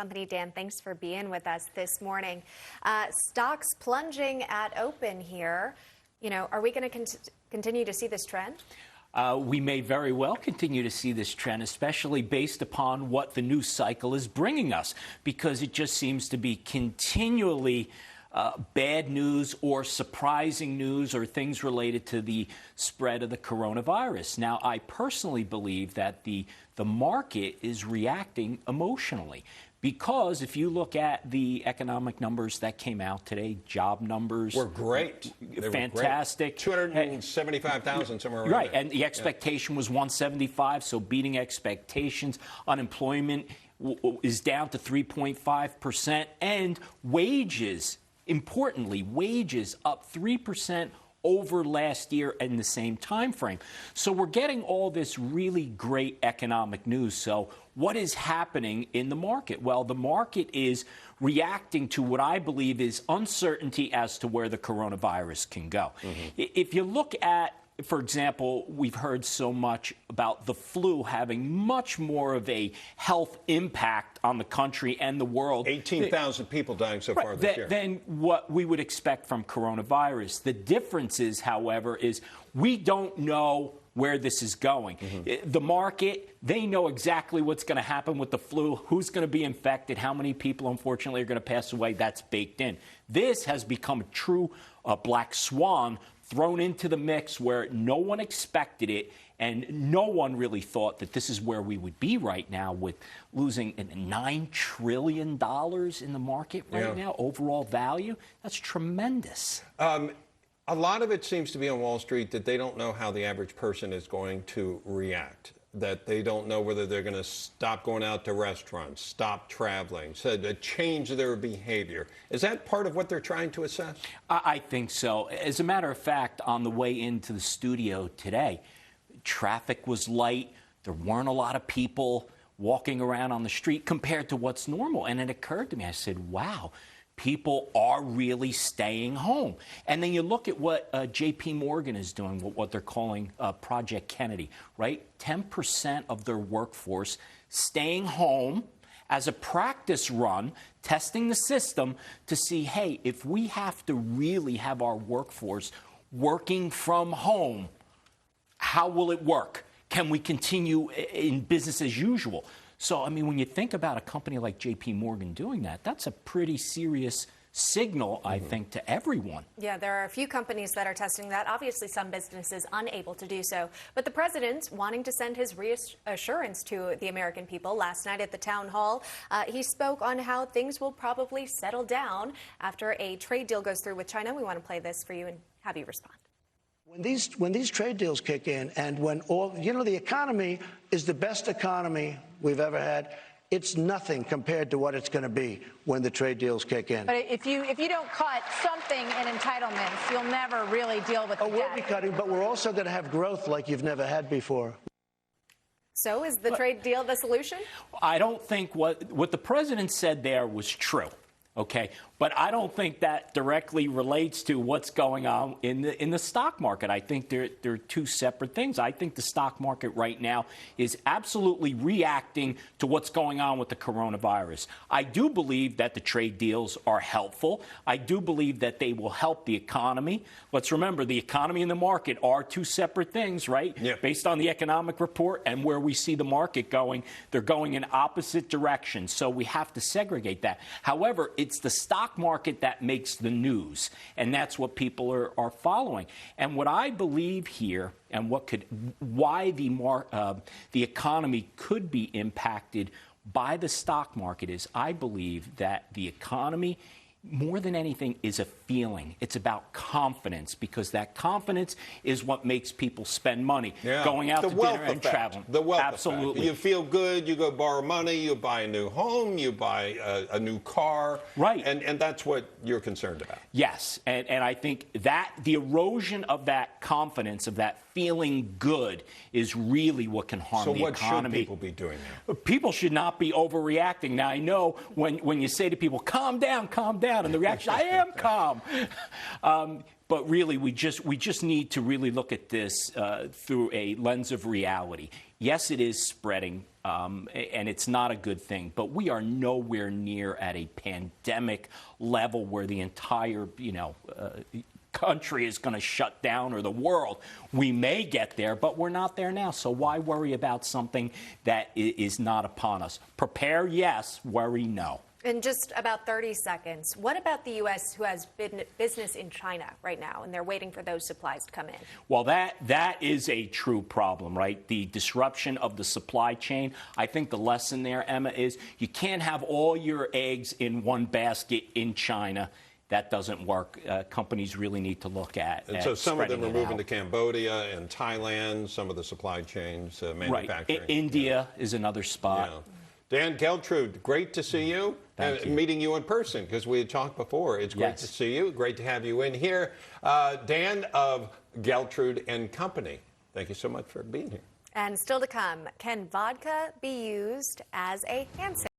Company. Dan, thanks for being with us this morning. Stocks plunging at open here. Are we going to continue to see this trend? We may very well continue to see this trend, especially based upon what the news cycle is bringing us, because it just seems to be continually bad news or surprising news or things related to the spread of the coronavirus. Now, I personally believe that the market is reacting emotionally. Because if you look at the economic numbers that came out today, job numbers were great. Fantastic. 275,000 somewhere around right, there. and the expectation was 175, so beating expectations. Unemployment is down to 3.5%, and wages, importantly, wages up 3% over last year in the same time frame. So we're getting all this really great economic news. So what is happening in the market? Well, the market is reacting to what I believe is uncertainty as to where the coronavirus can go. If you look at, for example, we've heard so much about the flu having much more of a health impact on the country and the world. 18,000 people dying so far this year. Than what we would expect from coronavirus. The difference is, however, is we don't know where this is going. The market, they know exactly what's going to happen with the flu, who's going to be infected, how many people, unfortunately, are going to pass away. That's baked in. This has become a true black swan thrown into the mix where no one expected it, and no one really thought that this is where we would be right now, with losing $9 trillion in the market right now, overall value. That's tremendous. A lot of it seems to be on Wall Street that they don't know how the average person is going to react, that they don't know whether they're going to stop going out to restaurants, stop traveling, so change their behavior. Is that part of what they're trying to assess? I think so. As a matter of fact, on the way into the studio today, traffic was light. There weren't a lot of people walking around on the street compared to what's normal. And it occurred to me, I said, wow, people are really staying home. And then you look at what J.P. Morgan is doing, what they're calling Project Kennedy, right? 10% of their workforce staying home as a practice run, testing the system to see, hey, if we have to really have our workforce working from home, how will it work? Can we continue in business as usual? So, I mean, when you think about a company like J.P. Morgan doing that, that's a pretty serious signal, I think, to everyone. Yeah, there are a few companies that are testing that. Obviously, some businesses unable to do so. But the president wanting to send his reassurance to the American people last night at the town hall. He spoke on how things will probably settle down after a trade deal goes through with China. We want to play this for you and have you respond. When these trade deals kick in, and when the economy is the best economy we've ever had, it's nothing compared to what it's going to be when the trade deals kick in. But if you don't cut something in entitlements, you'll never really deal with the debt. We'll be cutting, but we're also going to have growth like you've never had before. So is the trade deal the solution? I don't think what the president said there was true. Okay, but I don't think that directly relates to what's going on in the stock market. I think they're two separate things. I think the stock market right now is absolutely reacting to what's going on with the coronavirus. I do believe that the trade deals are helpful. I do believe that they will help the economy. Let's remember, the economy and the market are two separate things, right? Yeah. Based on the economic report and where we see the market going, they're going in opposite directions. So we have to segregate that. However, it's the stock market that makes the news, and that's what people are following. And what I believe here, and why the economy could be impacted by the stock market, is I believe that the economy, more than anything, is a feeling. It's about confidence, because that confidence is what makes people spend money, going out to dinner and traveling. The wealth Absolutely. effect. You feel good, you go borrow money, you buy a new home, you buy a new car. Right. And that's what you're concerned about. Yes, and I think that the erosion of that confidence, of that feeling good, is really what can harm the economy. So what should people be doing now? People should not be overreacting. Now, I know when you say to people, calm down, and the reaction, I am calm. But really, we just need to really look at this through a lens of reality. Yes, it is spreading, and it's not a good thing, but we are nowhere near at a pandemic level where the entire, country is going to shut down, or the world. We may get there, but we're not there now. So why worry about something that is not upon us? Prepare, yes. Worry, no. In just about 30 seconds, what about the U.S. who has business in China right now, and they're waiting for those supplies to come in? Well, that is a true problem, right? The disruption of the supply chain. I think the lesson there, Emma, is you can't have all your eggs in one basket in China. That doesn't work. Companies really need to look at. And so some of them are moving to Cambodia and Thailand, some of the supply chains, manufacturing. Right. India is another spot. Yeah. Dan Geltrude, great to see you. Thank you. Meeting you in person, because we had talked before. It's great to see you. Great to have you in here. Dan of Geltrude and Company, thank you so much for being here. And still to come, can vodka be used as a hand sanitizer?